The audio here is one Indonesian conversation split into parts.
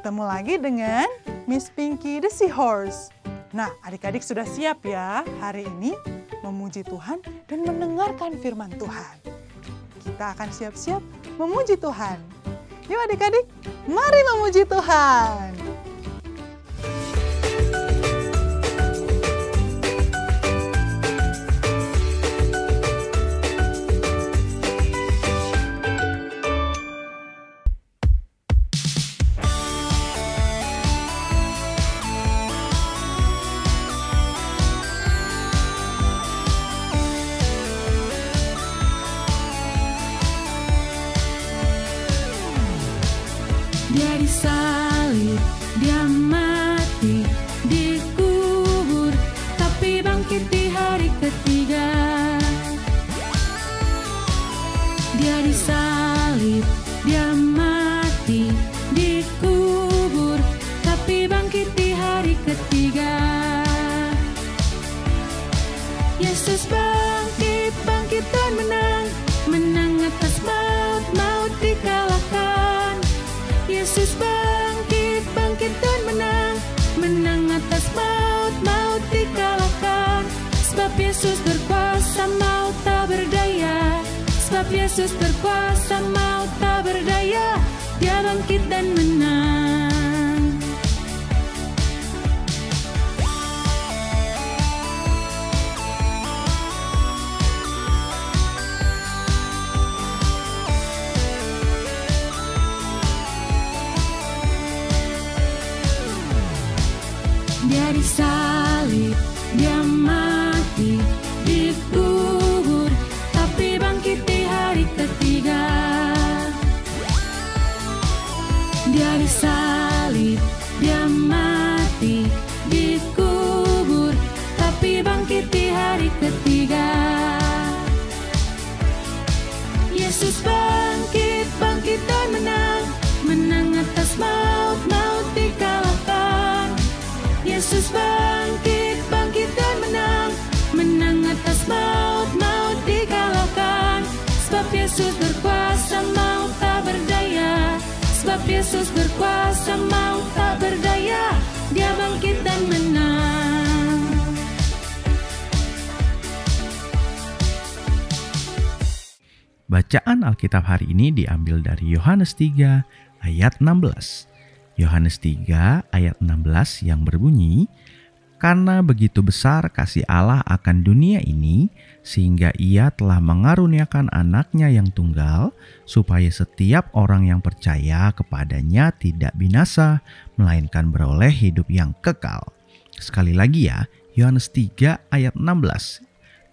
Bertemu lagi dengan Miss Pinky the Seahorse. Nah, adik-adik sudah siap ya hari ini memuji Tuhan dan mendengarkan firman Tuhan. Kita akan siap-siap memuji Tuhan. Yuk adik-adik, mari memuji Tuhan. Dia disalib, dia mati, dikubur, tapi bangkit di hari ketiga. Dia disalib, dia mati, dikubur, tapi bangkit di hari ketiga. Yesus bangkit, bangkit dan menang, menang atas maut, maut dikalahkan. Yesus bangkit, bangkit dan menang, menang atas maut, maut dikalahkan. Sebab Yesus berkuasa, maut tak berdaya. Sebab Yesus berkuasa, maut tak berdaya. Dia bangkit dan menang. Dia disalib, dia mati, dikubur, tapi bangkit di hari ketiga. Dia disalib, dia mati, dikubur, tapi bangkit di hari ketiga. Yesus bangkit, bangkit dan menang, menang atas maut, maut dikalahkan. Yesus bangkit, bangkit dan menang, menang atas maut, maut dikalahkan. Sebab Yesus berkuasa, maut tak berdaya. Sebab Yesus berkuasa, maut tak berdaya. Dia bangkit dan menang. Bacaan Alkitab hari ini diambil dari Yohanes 3 ayat 16. Yohanes 3 ayat 16 yang berbunyi, "Karena begitu besar kasih Allah akan dunia ini, sehingga Ia telah mengaruniakan anaknya yang tunggal, supaya setiap orang yang percaya kepadanya tidak binasa, melainkan beroleh hidup yang kekal." Sekali lagi ya, Yohanes 3 ayat 16.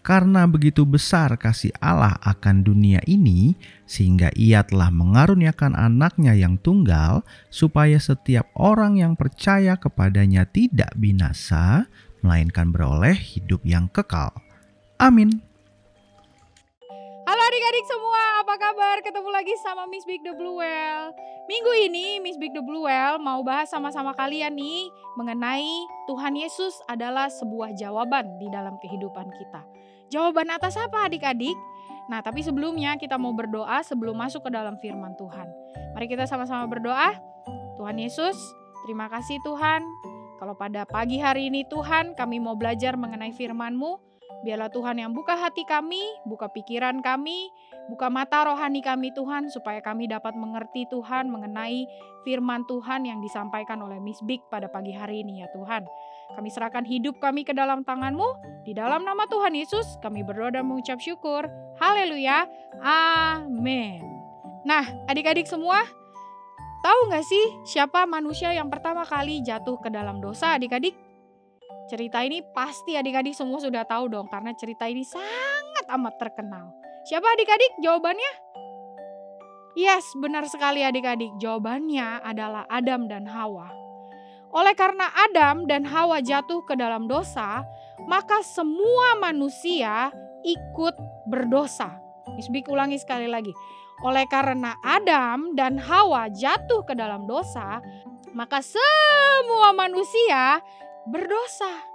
Karena begitu besar kasih Allah akan dunia ini, sehingga Ia telah mengaruniakan anaknya yang tunggal, supaya setiap orang yang percaya kepadanya tidak binasa, melainkan beroleh hidup yang kekal. Amin. Halo adik-adik semua, apa kabar? Ketemu lagi sama Miss Big the Blue Whale. Minggu ini Miss Big the Blue Whale mau bahas sama-sama kalian nih mengenai Tuhan Yesus adalah sebuah jawaban di dalam kehidupan kita. Jawaban atas apa adik-adik? Nah, tapi sebelumnya kita mau berdoa sebelum masuk ke dalam firman Tuhan. Mari kita sama-sama berdoa. Tuhan Yesus, terima kasih Tuhan. Kalau pada pagi hari ini Tuhan, kami mau belajar mengenai firman-Mu. Biarlah Tuhan yang buka hati kami, buka pikiran kami, buka mata rohani kami Tuhan, supaya kami dapat mengerti Tuhan mengenai firman Tuhan yang disampaikan oleh Miss Big pada pagi hari ini ya Tuhan. Kami serahkan hidup kami ke dalam tangan-Mu. Di dalam nama Tuhan Yesus kami berdoa dan mengucap syukur. Haleluya. Amin. Nah adik-adik semua, tahu gak sih siapa manusia yang pertama kali jatuh ke dalam dosa adik-adik? Cerita ini pasti adik-adik semua sudah tahu dong, karena cerita ini sangat amat terkenal. Siapa adik-adik jawabannya? Yes, benar sekali adik-adik. Jawabannya adalah Adam dan Hawa. Oleh karena Adam dan Hawa jatuh ke dalam dosa, maka semua manusia ikut berdosa. Miss Big ulangi sekali lagi. Oleh karena Adam dan Hawa jatuh ke dalam dosa, maka semua manusia berdosa.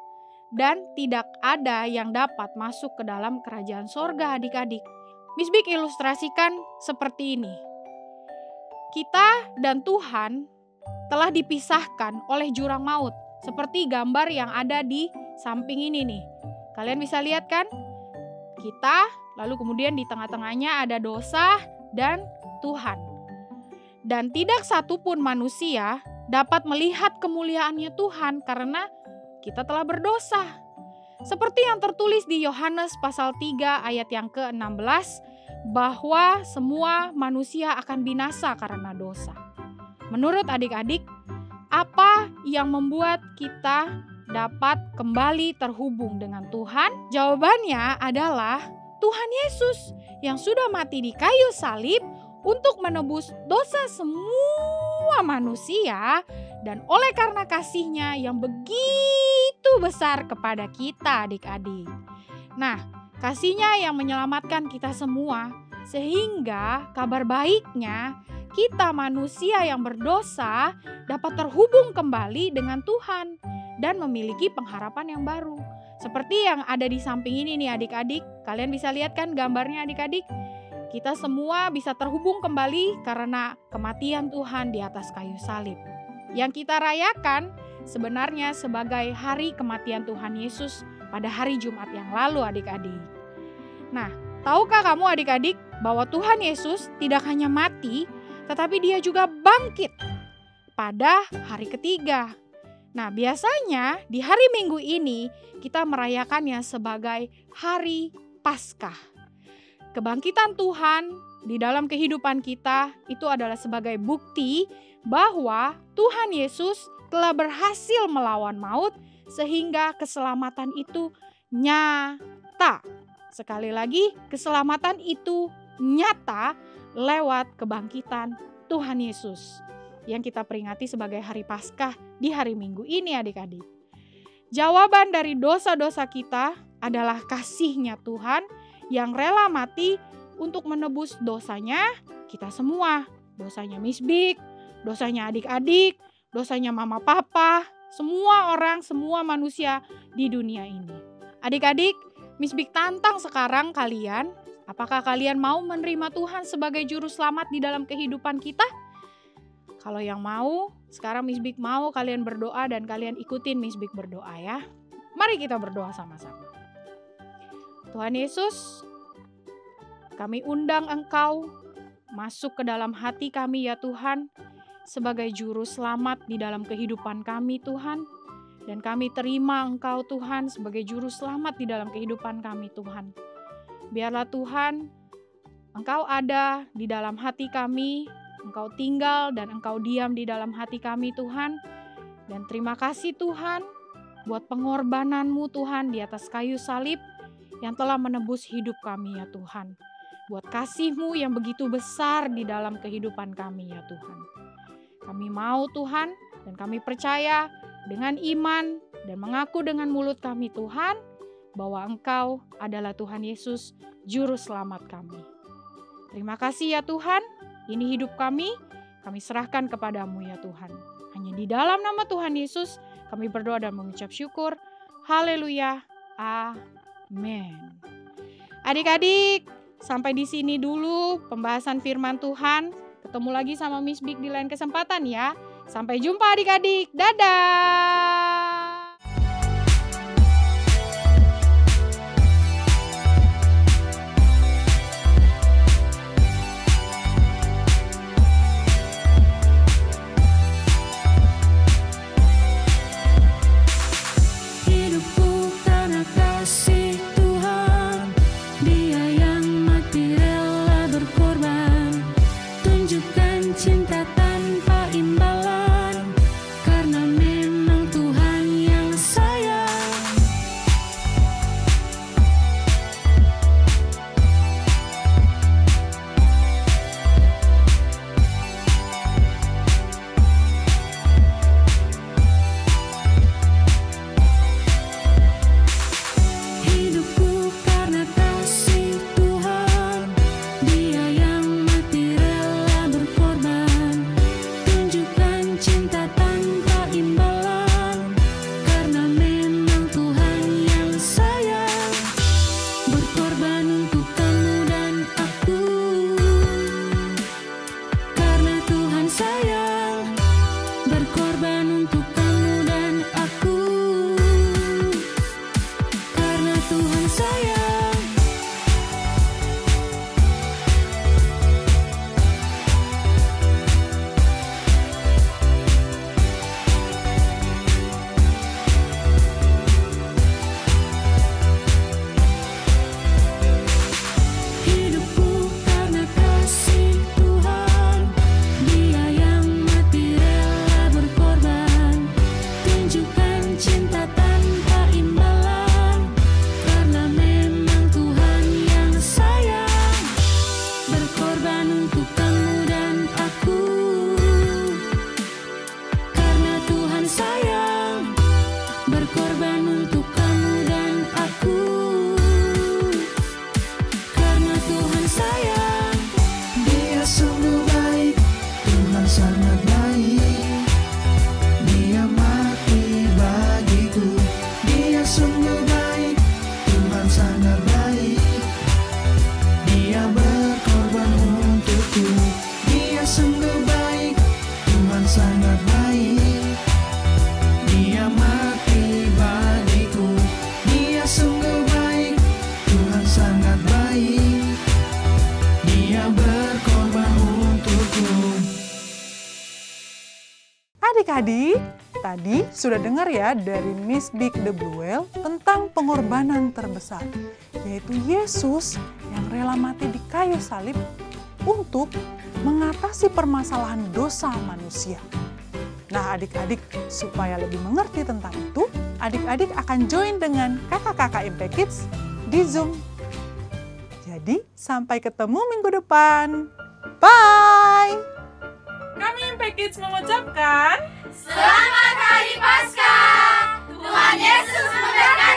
Dan tidak ada yang dapat masuk ke dalam kerajaan sorga adik-adik. Miss Big ilustrasikan seperti ini. Kita dan Tuhan telah dipisahkan oleh jurang maut. Seperti gambar yang ada di samping ini nih. Kalian bisa lihat kan? Kita, lalu kemudian di tengah-tengahnya ada dosa dan Tuhan. Dan tidak satupun manusia dapat melihat kemuliaannya Tuhan karena kita telah berdosa. Seperti yang tertulis di Yohanes pasal 3 ayat yang ke-16, bahwa semua manusia akan binasa karena dosa. Menurut adik-adik, apa yang membuat kita dapat kembali terhubung dengan Tuhan? Jawabannya adalah Tuhan Yesus yang sudah mati di kayu salib untuk menebus dosa semua manusia, dan oleh karena kasih-Nya yang begitu besar kepada kita adik-adik. Nah, kasih-Nya yang menyelamatkan kita semua, sehingga kabar baiknya kita manusia yang berdosa dapat terhubung kembali dengan Tuhan dan memiliki pengharapan yang baru. Seperti yang ada di samping ini nih adik-adik. Kalian bisa lihat kan gambarnya adik-adik? Kita semua bisa terhubung kembali karena kematian Tuhan di atas kayu salib. Yang kita rayakan sebenarnya sebagai hari kematian Tuhan Yesus pada hari Jumat yang lalu adik-adik. Nah, tahukah kamu adik-adik bahwa Tuhan Yesus tidak hanya mati, tetapi Dia juga bangkit pada hari ketiga. Nah, biasanya di hari Minggu ini kita merayakannya sebagai hari Paskah. Kebangkitan Tuhan di dalam kehidupan kita itu adalah sebagai bukti bahwa Tuhan Yesus telah berhasil melawan maut sehingga keselamatan itu nyata. Sekali lagi, keselamatan itu nyata lewat kebangkitan Tuhan Yesus yang kita peringati sebagai hari Paskah di hari Minggu ini adik-adik. Jawaban dari dosa-dosa kita adalah kasih-Nya Tuhan yang rela mati untuk menebus dosanya kita semua. Dosanya Miss Big, dosanya adik-adik, dosanya mama papa, semua orang, semua manusia di dunia ini. Adik-adik, Miss Big tantang sekarang kalian, apakah kalian mau menerima Tuhan sebagai juru selamat di dalam kehidupan kita? Kalau yang mau, sekarang Miss Big mau kalian berdoa dan kalian ikutin Miss Big berdoa ya. Mari kita berdoa sama-sama. Tuhan Yesus, kami undang Engkau masuk ke dalam hati kami ya Tuhan, sebagai juru selamat di dalam kehidupan kami Tuhan. Dan kami terima Engkau Tuhan sebagai juru selamat di dalam kehidupan kami Tuhan. Biarlah Tuhan, Engkau ada di dalam hati kami, Engkau tinggal dan Engkau diam di dalam hati kami Tuhan. Dan terima kasih Tuhan buat pengorbanan-Mu Tuhan di atas kayu salib yang telah menebus hidup kami ya Tuhan. Buat kasih-Mu yang begitu besar di dalam kehidupan kami ya Tuhan. Kami mau Tuhan dan kami percaya dengan iman dan mengaku dengan mulut kami Tuhan bahwa Engkau adalah Tuhan Yesus, juru selamat kami. Terima kasih ya Tuhan, ini hidup kami serahkan kepadamu ya Tuhan. Hanya di dalam nama Tuhan Yesus kami berdoa dan mengucap syukur. Haleluya, amin. Adik-adik, sampai di sini dulu pembahasan firman Tuhan. Ketemu lagi sama Miss Big di lain kesempatan ya. Sampai jumpa adik-adik. Dadah. Hidupku karena kasih Tuhan, Dia yang mati rela berkorban, tunjukkan cinta tanpa imbalan, karena memang Tuhan sangat baik. Dia mati bagiku. Dia sungguh baik. Tuhan sangat baik. Dia berkorban untukku. Adik-adik, tadi sudah dengar ya dari Miss Big the Blue Whale tentang pengorbanan terbesar, yaitu Yesus yang rela mati di kayu salib untuk mengatasi permasalahan dosa manusia. Nah adik-adik, supaya lebih mengerti tentang itu, adik-adik akan join dengan kakak-kakak MP Kids di Zoom. Jadi sampai ketemu minggu depan. Bye! Kami MP Kids mengucapkan Selamat Hari Paskah! Tuhan Yesus memberkati!